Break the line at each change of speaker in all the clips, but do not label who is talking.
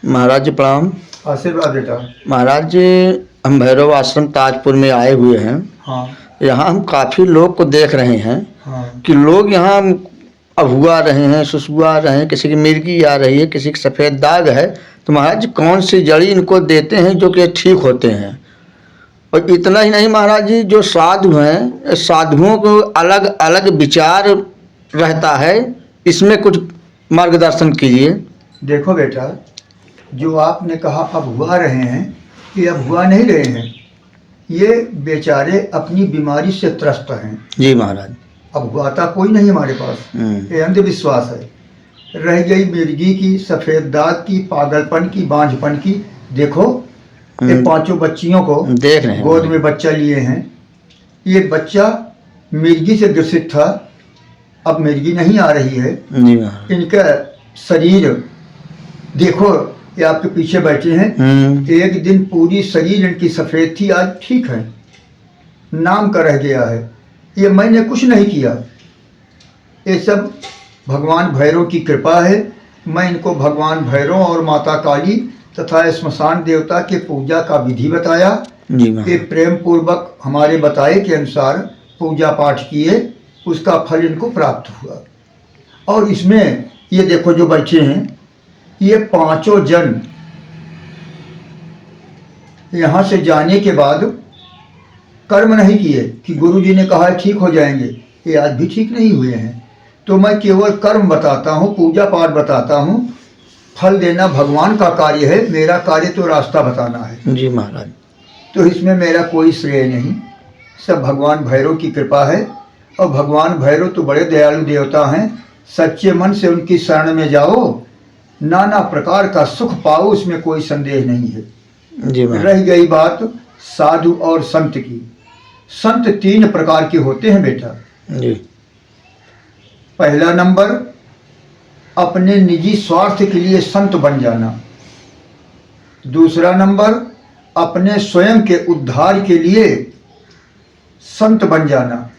महाराज जी प्रणाम।
आशीर्वाद बेटा।
महाराज जी, हम भैरव आश्रम ताजपुर में आए हुए हैं।
हाँ
यहाँ हम काफ़ी लोग को देख रहे हैं
हाँ
कि लोग यहाँ अभुआ रहे हैं, सुसुआ रहे हैं, किसी की मिर्गी आ रही है, किसी की सफ़ेद दाग है। तो महाराज जी कौन सी जड़ी इनको देते हैं जो कि ठीक होते हैं? और इतना ही नहीं महाराज जी, जो साधु हैं, साधुओं को अलग अलग विचार रहता है, इसमें कुछ मार्गदर्शन कीजिए।
देखो बेटा, जो आपने कहा अब हुआ रहे हैं, ये अब हुआ नहीं रहे हैं। ये बेचारे अपनी बीमारी से त्रस्त हैं।
जी महाराज।
अब हुआता कोई नहीं हमारे पास, ये अंधविश्वास है। रह गई मिर्गी की, सफ़ेद दाग की, पागलपन की, बांझपन की। देखो ये पांचों बच्चियों को
देख रहे हैं,
गोद में बच्चा लिए हैं। ये बच्चा मिर्गी से ग्रसित था, अब मिर्गी नहीं आ रही है।
जी महाराज।
इनका शरीर देखो, ये आपके पीछे बैठे हैं। एक दिन पूरी शरीर इनकी सफ़ेद थी, आज ठीक है, नाम का रह गया है। ये मैंने कुछ नहीं किया, ये सब भगवान भैरव की कृपा है। मैं इनको भगवान भैरव और माता काली तथा स्मशान देवता के पूजा का विधि बताया। ये प्रेम पूर्वक हमारे बताए के अनुसार पूजा पाठ किए, उसका फल इनको प्राप्त हुआ। और इसमें ये देखो जो बैठे हैं, ये पांचों जन यहाँ से जाने के बाद कर्म नहीं किए कि गुरुजी ने कहा है ठीक हो जाएंगे, ये आज भी ठीक नहीं हुए हैं। तो मैं केवल कर्म बताता हूँ, पूजा पाठ बताता हूँ। फल देना भगवान का कार्य है, मेरा कार्य तो रास्ता बताना है।
जी महाराज।
तो इसमें मेरा कोई श्रेय नहीं, सब भगवान भैरव की कृपा है। और भगवान भैरव तो बड़े दयालु देवता हैं। सच्चे मन से उनकी शरण में जाओ, नाना प्रकार का सुख पाओ, उसमें कोई संदेह नहीं है।
जी
रह गई बात साधु और संत की। संत तीन प्रकार के होते हैं बेटा।
जी।
पहला नंबर, अपने निजी स्वार्थ के लिए संत बन जाना। दूसरा नंबर, अपने स्वयं के उद्धार के लिए संत बन जाना।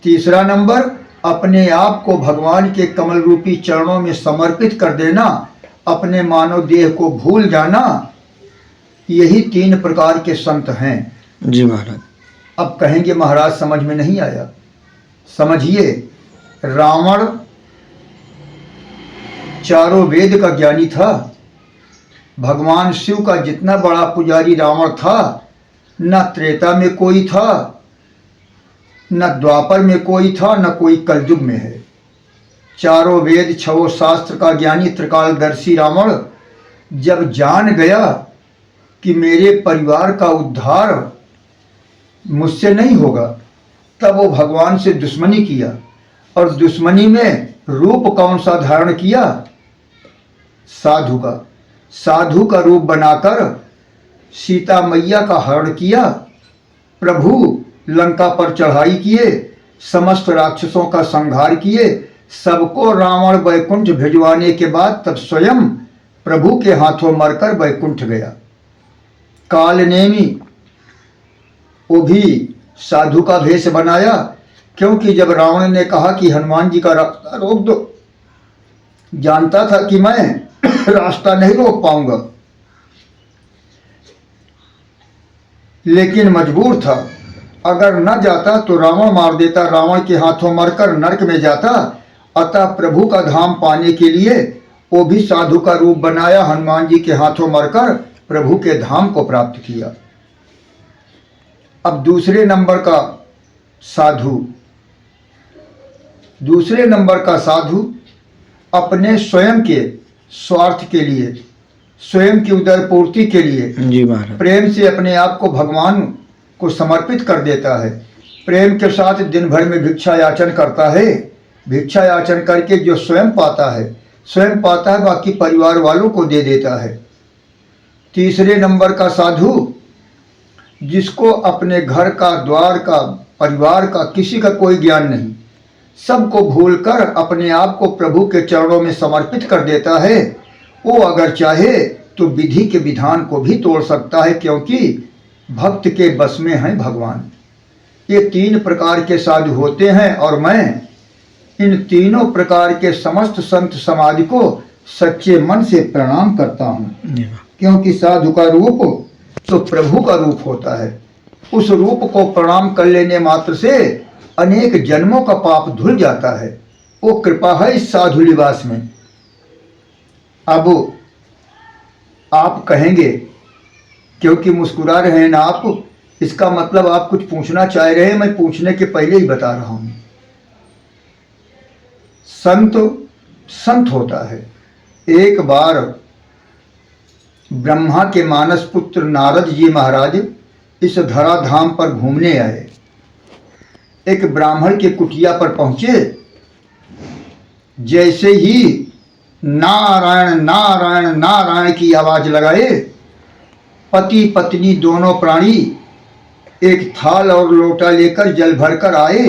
तीसरा नंबर, अपने आप को भगवान के कमल रूपी चरणों में समर्पित कर देना, अपने मानव देह को भूल जाना। यही तीन प्रकार के संत हैं।
जी महाराज।
अब कहेंगे महाराज समझ में नहीं आया। समझिए, रावण चारों वेद का ज्ञानी था। भगवान शिव का जितना बड़ा पुजारी रावण था, न त्रेता में कोई था, न द्वापर में कोई था, न कोई कलयुग में है। चारों वेद छवो शास्त्र का ज्ञानी त्रिकालदर्शी रावण जब जान गया कि मेरे परिवार का उद्धार मुझसे नहीं होगा, तब वो भगवान से दुश्मनी किया। और दुश्मनी में रूप कौन सा धारण किया? साधु का। साधु का रूप बनाकर सीता मैया का हरण किया। प्रभु लंका पर चढ़ाई किए, समस्त राक्षसों का संहार किए, सबको रावण वैकुंठ भिजवाने के बाद तब स्वयं प्रभु के हाथों मरकर वैकुंठ गया। कालनेमी वो भी साधु का भेष बनाया, क्योंकि जब रावण ने कहा कि हनुमान जी का रास्ता रोक दो, जानता था कि मैं रास्ता नहीं रोक पाऊंगा, लेकिन मजबूर था। अगर न जाता तो रावण मार देता, रावण के हाथों मरकर नरक में जाता। अतः प्रभु का धाम पाने के लिए वो भी साधु का रूप बनाया, हनुमान जी के हाथों मरकर प्रभु के धाम को प्राप्त किया। अब दूसरे नंबर का साधु अपने स्वयं के स्वार्थ के लिए, स्वयं की उदर पूर्ति के लिए
जी महाराज
प्रेम से अपने आप को भगवान को समर्पित कर देता है। प्रेम के साथ दिन भर में भिक्षा याचन करता है। भिक्षा याचन करके जो स्वयं पाता है, बाकी परिवार वालों को दे देता है। तीसरे नंबर का साधु, जिसको अपने घर का, द्वार का, परिवार का, किसी का कोई ज्ञान नहीं, सबको भूलकर अपने आप को प्रभु के चरणों में समर्पित कर देता है। वो अगर चाहे तो विधि के विधान को भी तोड़ सकता है, क्योंकि भक्त के बस में है भगवान। ये तीन प्रकार के साधु होते हैं, और मैं इन तीनों प्रकार के समस्त संत समाज को सच्चे मन से प्रणाम करता हूँ,
जी वाह।
क्योंकि साधु का रूप तो प्रभु का रूप होता है। उस रूप को प्रणाम कर लेने मात्र से अनेक जन्मों का पाप धुल जाता है। वो कृपा है इस साधु लिबास में। अब आप कहेंगे, क्योंकि मुस्कुरा रहे हैं ना आप, इसका मतलब आप कुछ पूछना चाह रहे हैं। मैं पूछने के पहले ही बता रहा हूं। संत संत होता है। एक बार ब्रह्मा के मानस पुत्र नारद जी महाराज इस धराधाम पर घूमने आए। एक ब्राह्मण के कुटिया पर पहुंचे। जैसे ही नारायण नारायण नारायण की आवाज लगाए, पति पत्नी दोनों प्राणी एक थाल और लोटा लेकर जल भरकर आए।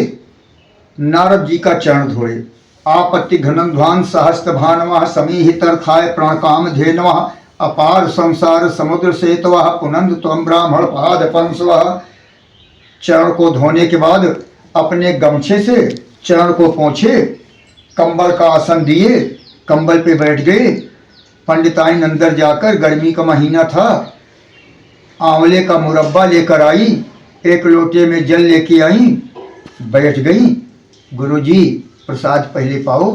नारद जी का चरण धोए। आपत्ति घनध्वान सहस्त्र भानवः समीहितर्थाय प्रणकाम धेनवः अपार संसार समुद्र सेतवः पुनंद त्वं ब्राह्मण पाद पंसवः। चरण को धोने के बाद अपने गमछे से चरण को पोंछे, कंबल का आसन दिए, कंबल पे बैठ गए। पंडिताइन अंदर जाकर, गर्मी का महीना था, आंवले का मुरब्बा लेकर आई, एक लोटे में जल लेके आई, बैठ गई। गुरुजी प्रसाद पहले पाओ।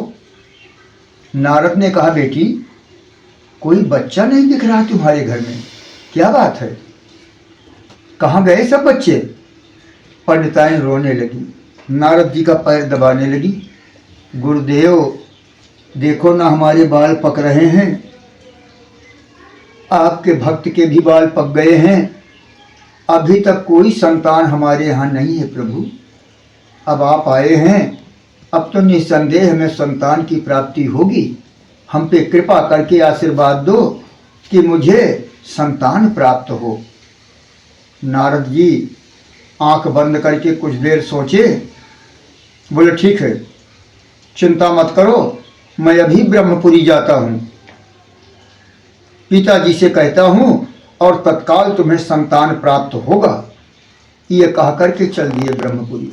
नारद ने कहा, बेटी कोई बच्चा नहीं दिख रहा तुम्हारे घर में, क्या बात है? कहाँ गए सब बच्चे? पंडिताइन रोने लगी, नारद जी का पैर दबाने लगी। गुरुदेव देखो ना, हमारे बाल पक रहे हैं, आपके भक्त के भी बाल पक गए हैं। अभी तक कोई संतान हमारे यहाँ नहीं है प्रभु। अब आप आए हैं, अब तो निस्संदेह हमें संतान की प्राप्ति होगी। हम पे कृपा करके आशीर्वाद दो कि मुझे संतान प्राप्त हो। नारद जी आंख बंद करके कुछ देर सोचे, बोले ठीक है, चिंता मत करो, मैं अभी ब्रह्मपुरी जाता हूँ, पिताजी से कहता हूँ और तत्काल तुम्हें संतान प्राप्त होगा। ये कह करके चल दिए ब्रह्मपुरी।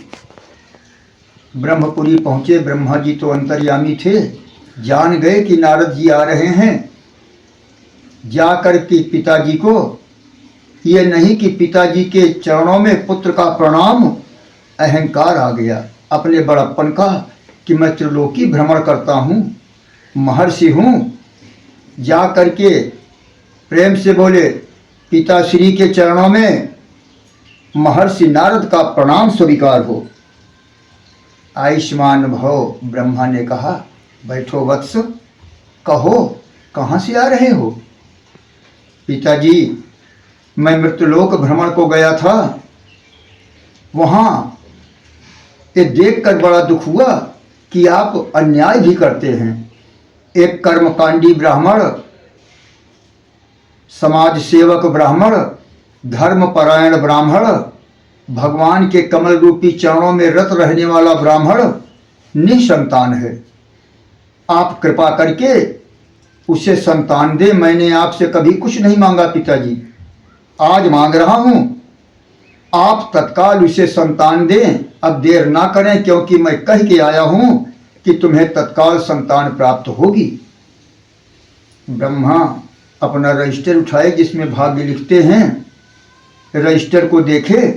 ब्रह्मपुरी पहुँचे। ब्रह्मा जी तो अंतर्यामी थे, जान गए कि नारद जी आ रहे हैं। जाकर के पिताजी को, ये नहीं कि पिताजी के चरणों में पुत्र का प्रणाम, अहंकार आ गया अपने बड़प्पन का कि मैं त्रिलोकी भ्रमण करता हूँ, महर्षि हूँ। जा करके प्रेम से बोले, पिताश्री के चरणों में महर्षि नारद का प्रणाम स्वीकार हो। आयुष्मान भव। ब्रह्मा ने कहा, बैठो वत्स, कहो कहाँ से आ रहे हो? पिताजी मैं मृत्युलोक भ्रमण को गया था, वहाँ ये देखकर बड़ा दुख हुआ कि आप अन्याय भी करते हैं। एक कर्मकांडी ब्राह्मण, समाज सेवक ब्राह्मण, धर्मपरायण ब्राह्मण, भगवान के कमल रूपी चरणों में रत रहने वाला ब्राह्मण निसंतान है। आप कृपा करके उसे संतान दे। मैंने आपसे कभी कुछ नहीं मांगा पिताजी, आज मांग रहा हूँ, आप तत्काल उसे संतान दें। अब देर ना करें, क्योंकि मैं कह के आया हूँ कि तुम्हें तत्काल संतान प्राप्त होगी। ब्रह्मा अपना रजिस्टर उठाए जिसमें भाग्य लिखते हैं, रजिस्टर को देखे,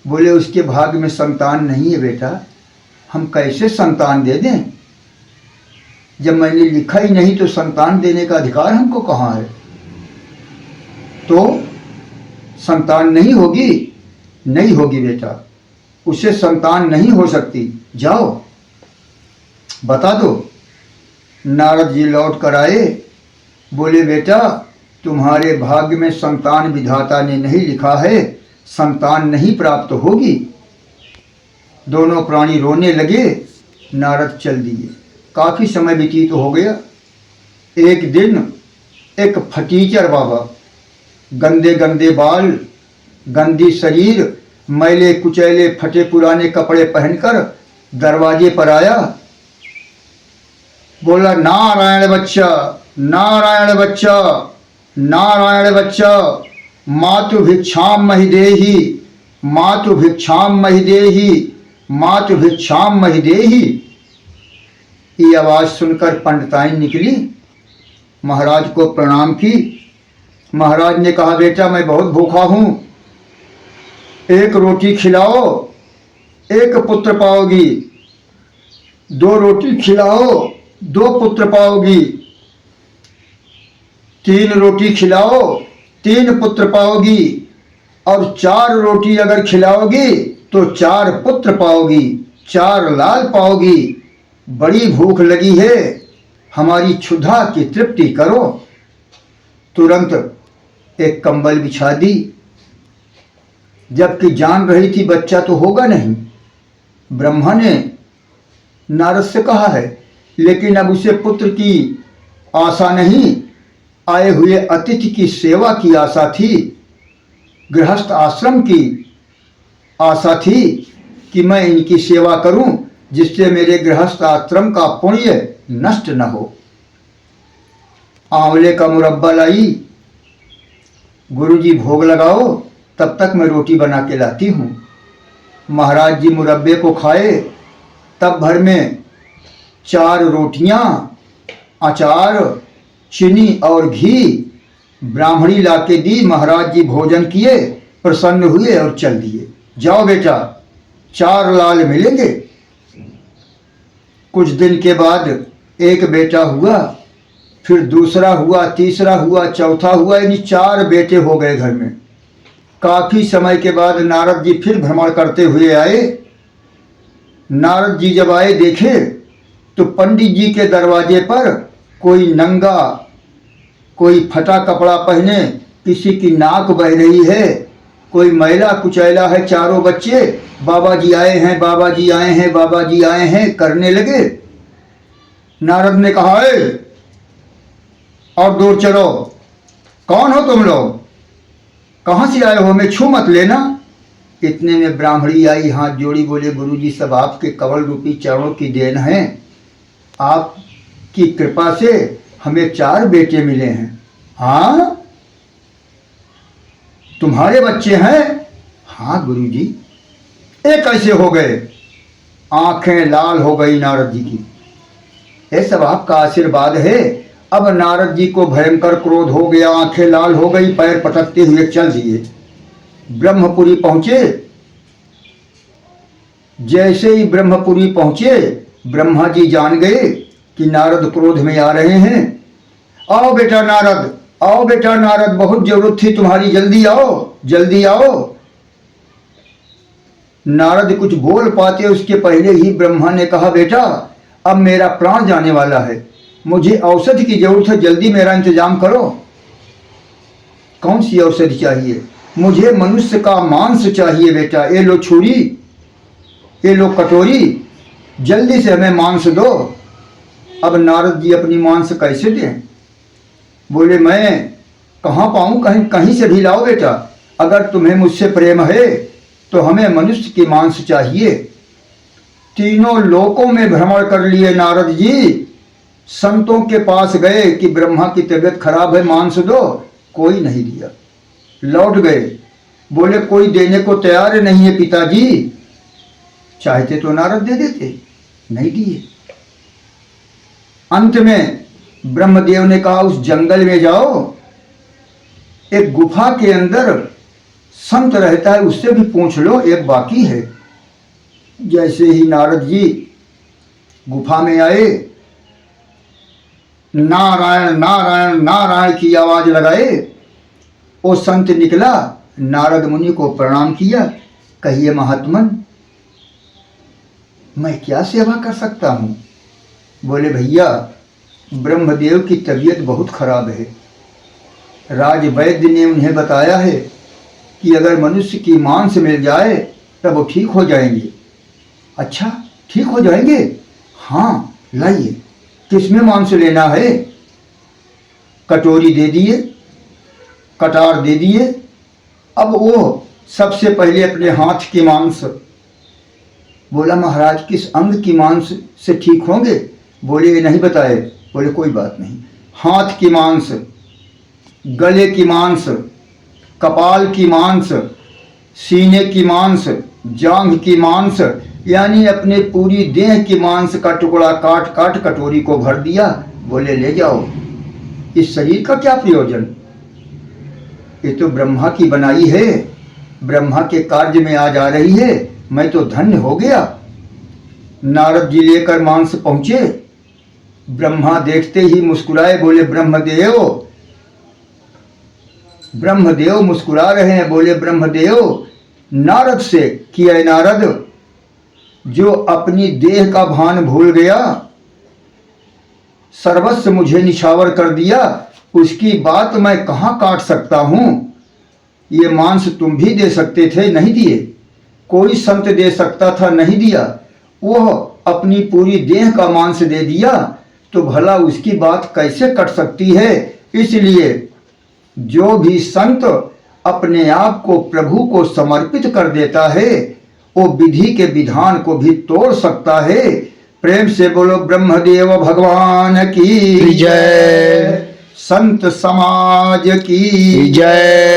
बोले उसके भाग्य में संतान नहीं है बेटा, हम कैसे संतान दे दें? जब मैंने लिखा ही नहीं तो संतान देने का अधिकार हमको कहाँ है? तो संतान नहीं होगी, नहीं होगी बेटा, उसे संतान नहीं हो सकती, जाओ बता दो। नारद जी लौट कर आए, बोले बेटा तुम्हारे भाग्य में संतान विधाता ने नहीं लिखा है, संतान नहीं प्राप्त होगी। दोनों प्राणी रोने लगे। नारद चल दिए। काफी समय व्यतीत हो गया। एक दिन एक फटीचर बाबा, गंदे गंदे बाल, गंदी शरीर, मैले कुचैले फटे पुराने कपड़े पहनकर दरवाजे पर आया। बोला, नारायण बच्चा, नारायण बच्चा, नारायण बच्चा, मातु भिक्षाम महिदेहि, मातु भिक्षाम महिदेहि, मातु भिक्षाम महिदेहि। ये आवाज सुनकर पंडिताइन निकली। महाराज को प्रणाम की। महाराज ने कहा, बेटा मैं बहुत भूखा हूँ, एक रोटी खिलाओ, एक पुत्र पाओगी। 2 रोटी खिलाओ, 2 पुत्र पाओगी। 3 रोटी खिलाओ, 3 पुत्र पाओगी। और 4 रोटी अगर खिलाओगी तो 4 पुत्र पाओगी, 4 लाल पाओगी। बड़ी भूख लगी है, हमारी क्षुधा की तृप्ति करो। तुरंत एक कंबल बिछा दी, जबकि जान रही थी बच्चा तो होगा नहीं। ब्रह्मा ने नारद से कहा है, लेकिन अब उसे पुत्र की आशा नहीं, आए हुए अतिथि की सेवा की आशा थी, गृहस्थ आश्रम की आशा थी कि मैं इनकी सेवा करूं, जिससे मेरे गृहस्थ आश्रम का पुण्य नष्ट न हो। आंवले का मुरब्बा लाई, गुरुजी भोग लगाओ, तब तक मैं रोटी बना के लाती हूँ। महाराज जी मुरब्बे को खाए, तब भर में 4 रोटियां, अचार, चीनी और घी ब्राह्मणी लाके दी। महाराज जी भोजन किए, प्रसन्न हुए और चल दिए। जाओ बेटा, 4 लाल मिलेंगे। कुछ दिन के बाद एक बेटा हुआ, फिर दूसरा हुआ, तीसरा हुआ, चौथा हुआ, यानी 4 बेटे हो गए घर में। काफी समय के बाद नारद जी फिर भ्रमण करते हुए आए। नारद जी जब आए, देखे तो पंडित जी के दरवाजे पर कोई नंगा, कोई फटा कपड़ा पहने, किसी की नाक बह रही है, कोई मैला कुचैला है। चारों बच्चे बाबा जी आए हैं, बाबा जी आए हैं, बाबा जी आए हैं करने लगे। नारद ने कहा, और दूर चलो, कौन हो तुम लोग, कहाँ से आए हो, मैं छू मत लेना। इतने में ब्राह्मणी आई, हाथ जोड़ी, बोले गुरुजी सब आपके कवल रूपी चरणों की देन है, आपकी कृपा से हमें 4 बेटे मिले हैं। हाँ, तुम्हारे बच्चे हैं? हाँ गुरुजी। ये कैसे हो गए? आंखें लाल हो गई नारद जी की। ये सब आपका आशीर्वाद है। अब नारद जी को भयंकर क्रोध हो गया, आंखें लाल हो गई, पैर पटकते हुए चल दिए। ब्रह्मपुरी पहुंचे। जैसे ही ब्रह्मपुरी पहुंचे, ब्रह्मा जी जान गए कि नारद क्रोध में आ रहे हैं। आओ बेटा नारद, आओ बेटा नारद, बहुत जरूरत थी तुम्हारी, जल्दी आओ, जल्दी आओ। नारद कुछ बोल पाते उसके पहले ही ब्रह्मा ने कहा, बेटा अब मेरा प्राण जाने वाला है, मुझे औषधि की जरूरत है, जल्दी मेरा इंतजाम करो। कौन सी औषधि चाहिए? मुझे मनुष्य का मांस चाहिए बेटा। ये लो छुरी, ये लो कटोरी, जल्दी से हमें मांस दो। अब नारद जी अपनी मांस कैसे दें? बोले मैं कहाँ पाऊँ, कहीं से भी लाओ बेटा। अगर तुम्हें मुझसे प्रेम है तो हमें मनुष्य की मांस चाहिए। तीनों लोकों में भ्रमण कर लिए नारद जी, संतों के पास गए कि ब्रह्मा की तबीयत खराब है, मांस दो, कोई नहीं दिया। लौट गए, बोले कोई देने को तैयार नहीं है पिताजी। चाहते तो नारद दे देते, नहीं दिए। अंत में ब्रह्मदेव ने कहा उस जंगल में जाओ, एक गुफा के अंदर संत रहता है, उससे भी पूछ लो, एक बाकी है। जैसे ही नारद जी गुफा में आए, नारायण नारायण नारायण की आवाज लगाए। वो संत निकला, नारद मुनि को प्रणाम किया। कहिए महात्मन, मैं क्या सेवा कर सकता हूँ? बोले भैया ब्रह्मदेव की तबीयत बहुत खराब है, राज वैद्य ने उन्हें बताया है कि अगर मनुष्य की मांस मिल जाए तब वो ठीक हो जाएंगे। अच्छा ठीक हो जाएंगे? हाँ लाइए, किसमें मांस लेना है? कटोरी दे दिए, कटार दे दिए। अब वो सबसे पहले अपने हाथ की मांस, बोला महाराज किस अंग की मांस से ठीक होंगे? बोले ये नहीं बताए। बोले कोई बात नहीं, हाथ की मांस, गले की मांस, कपाल की मांस, सीने की मांस, जांघ की मांस, यानी अपने पूरी देह की मांस का टुकड़ा काट काट कटोरी को भर दिया। बोले ले जाओ। इस शरीर का क्या प्रयोजन? ये तो ब्रह्मा की बनाई है, ब्रह्मा के कार्य में आज आ रही है। मैं तो धन्य हो गया। नारद जी लेकर मांस पहुंचे। ब्रह्मा देखते ही मुस्कुराए, बोले ब्रह्मदेव। ब्रह्मदेव मुस्कुरा रहे हैं, बोले ब्रह्मदेव नारद से कि ऐ नारद, जो अपनी देह का भान भूल गया, सर्वस्व मुझे निछावर कर दिया, उसकी बात मैं कहाँ काट सकता हूँ? ये मांस तुम भी दे सकते थे, नहीं दिए। कोई संत दे सकता था, नहीं दिया। वह अपनी पूरी देह का मांस दे दिया, तो भला उसकी बात कैसे कट सकती है? इसलिए जो भी संत अपने आप को प्रभु को समर्पित कर देता है, वो विधि के विधान को भी तोड़ सकता है। प्रेम से बोलो ब्रह्मदेव भगवान की
जय।
संत समाज की जय।